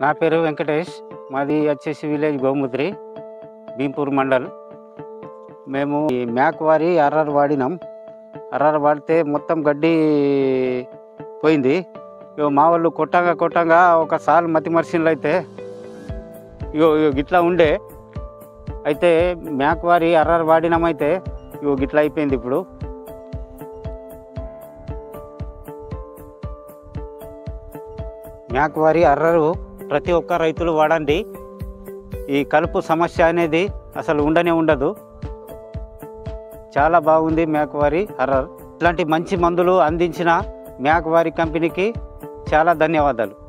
నా పేరు వెంకటేష్. మాది వచ్చేసి విలేజ్ గోముద్రి, భీంపూర్ మండల్. మేము ఈ మ్యాక్ వారి అర్రర్ వాడినాం. అర్రర్ వాడితే మొత్తం గడ్డి పోయింది. మా వాళ్ళు కొట్టంగా ఒకసారి మతి మర్చిన్లు అయితే గిట్లా ఉండే. అయితే మ్యాక్ వారి అర్రర్ వాడినామైతే గిట్లా అయిపోయింది. ఇప్పుడు మ్యాక్ వారి అర్రరు ప్రతి ఒక్క రైతులు వాడండి. ఈ కలుపు సమస్య అనేది అసలు ఉండదు. చాలా బాగుంది మ్యాక్ వారి అర్రర్. ఇట్లాంటి మంచి మందులు అందించిన మ్యాక్ వారి కంపెనీకి చాలా ధన్యవాదాలు.